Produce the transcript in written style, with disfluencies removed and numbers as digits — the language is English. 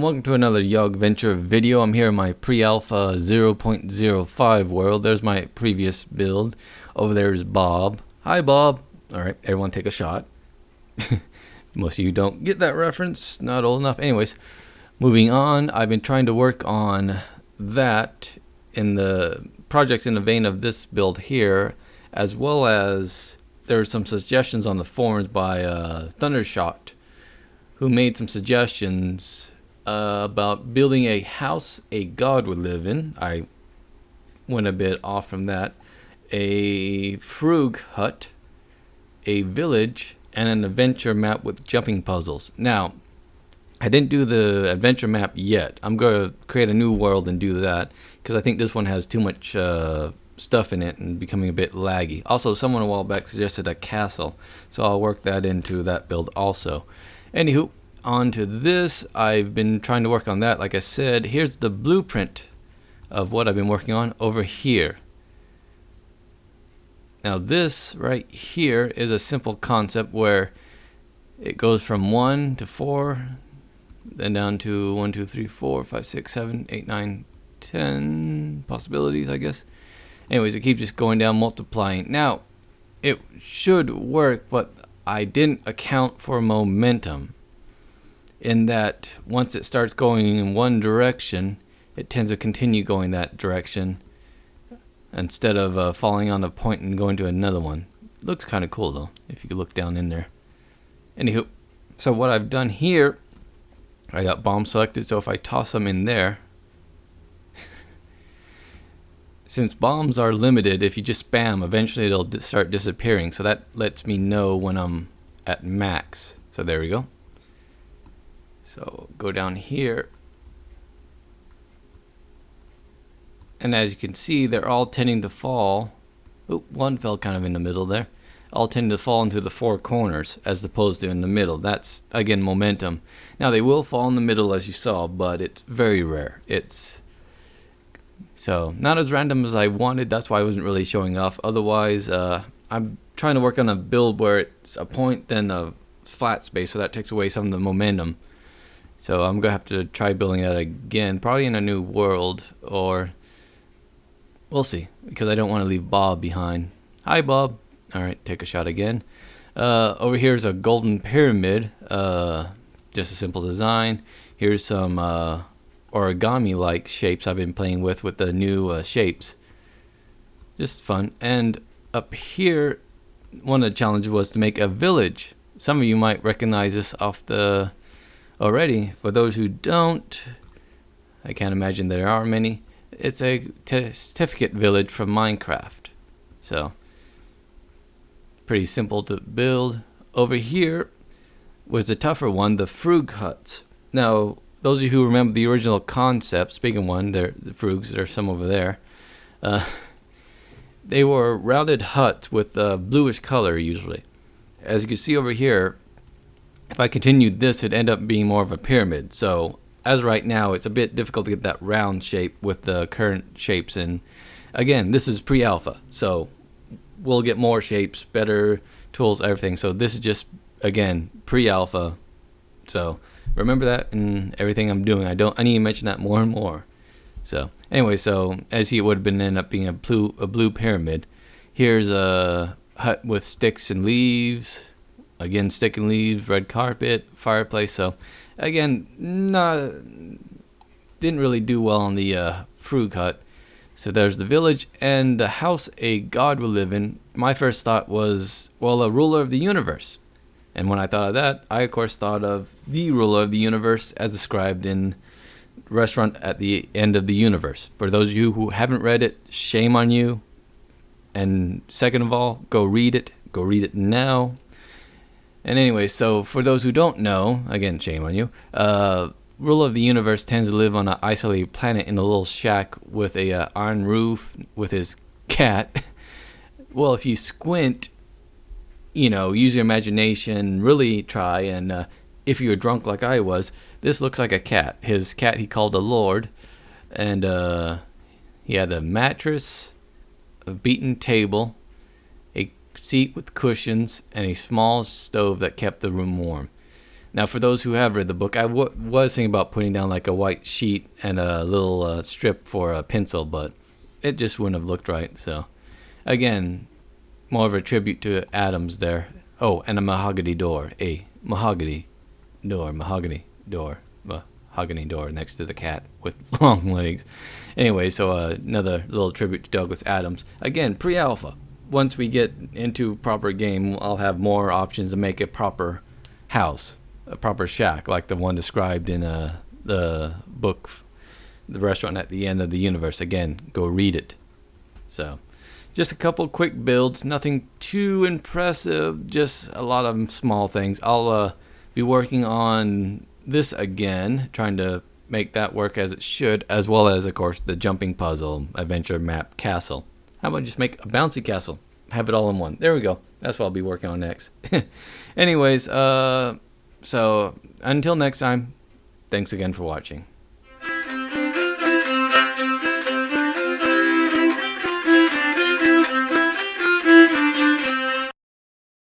welcome to another Yogventure video. I'm here in my pre-alpha 0.05 world. There's my previous build. Over there's Bob. Hi, Bob. Alright, everyone take a shot. Most of you don't get that reference. Not old enough. Anyways, moving on. I've been trying to work on that in the projects in the vein of this build here, as well as there are some suggestions on the forums by Thundershot, who made some suggestions about building a house a god would live in. I went a bit off from that. A frug hut, a village, and an adventure map with jumping puzzles. Now, I didn't do the adventure map yet. I'm going to create a new world and do that, because I think this one has too much stuff in it and becoming a bit laggy. Also, someone a while back suggested a castle, so I'll work that into that build also. Anywho, on to this. I've been trying to work on that. Like I said, here's the blueprint of what I've been working on over here. Now this right here is a simple concept where it goes from 1 to 4, then down to 1, 2, 3, 4, 5, 6, 7, 8, 9, 10 possibilities, I guess. Anyways, it keeps just going down, multiplying. Now, it should work, but I didn't account for momentum, in that once it starts going in one direction, it tends to continue going that direction instead of falling on a point and going to another one. Looks kind of cool though, if you could look down in there. Anywho, so what I've done here, I got bombs selected, so if I toss them in there, since bombs are limited, if you just spam, eventually they'll start disappearing, so that lets me know when I'm at max. So there we go. So go down here, and as you can see, they're all tending to fall. Oop, one fell kind of in the middle there. All tend to fall into the four corners as opposed to in the middle. That's again momentum. Now they will fall in the middle as you saw, but it's very rare. It's so not as random as I wanted. That's why I wasn't really showing off. Otherwise, I'm trying to work on a build where it's a point then a flat space, so that takes away some of the momentum. So I'm gonna have to try building that again, probably in a new world, or we'll see, because I don't want to leave Bob behind. Hi, Bob. All right, take a shot again. Over here is a golden pyramid, just a simple design. Here's some origami-like shapes I've been playing with the new shapes. Just fun. And up here, one of the challenges was to make a village. Some of you might recognize this off the already. For those who don't, I can't imagine there are many. It's a certificate village from Minecraft. So, pretty simple to build. Over here was the tougher one, the frug huts. Now, those of you who remember the original concept, speaking of one, the frugs, there's some over there. They were rounded huts with a bluish color usually. As you can see over here, if I continued this, it'd end up being more of a pyramid. So, as right now, it's a bit difficult to get that round shape with the current shapes. And again, this is pre-alpha, so we'll get more shapes, better tools, everything. So this is just, again, pre-alpha. So remember that in everything I'm doing. I need to mention that more and more. So anyway, so as you see, it would have been end up being a blue pyramid. Here's a hut with sticks and leaves. Again, stick and leaves, red carpet, fireplace. So again, didn't really do well on the frug hut. So there's the village and the house a god will live in. My first thought was, well, a ruler of the universe. And when I thought of that, I of course thought of the ruler of the universe as described in Restaurant at the End of the Universe. For those of you who haven't read it, shame on you. And second of all, go read it. Go read it now. And anyway, so for those who don't know, again, shame on you, ruler of the universe tends to live on an isolated planet in a little shack with a iron roof with his cat. Well, if you squint, use your imagination, really try, and if you're drunk like I was, this looks like a cat. His cat he called a lord, and he had a mattress, a beaten table, a seat with cushions, and a small stove that kept the room warm. Now, for those who have read the book, I was thinking about putting down like a white sheet and a little strip for a pencil, but it just wouldn't have looked right. So, again, more of a tribute to Adams there. Oh, and a mahogany door. A mahogany door next to the cat with long legs. Anyway, so another little tribute to Douglas Adams. Again, pre-alpha. Once we get into proper game, I'll have more options to make a proper house, a proper shack, like the one described in the book, The Restaurant at the End of the Universe. Again, go read it. So, just a couple quick builds, nothing too impressive, just a lot of small things. I'll be working on this again, trying to make that work as it should, as well as, of course, the jumping puzzle, adventure map, castle. How about just make a bouncy castle? Have it all in one. There we go. That's what I'll be working on next. Anyways, so until next time, thanks again for watching.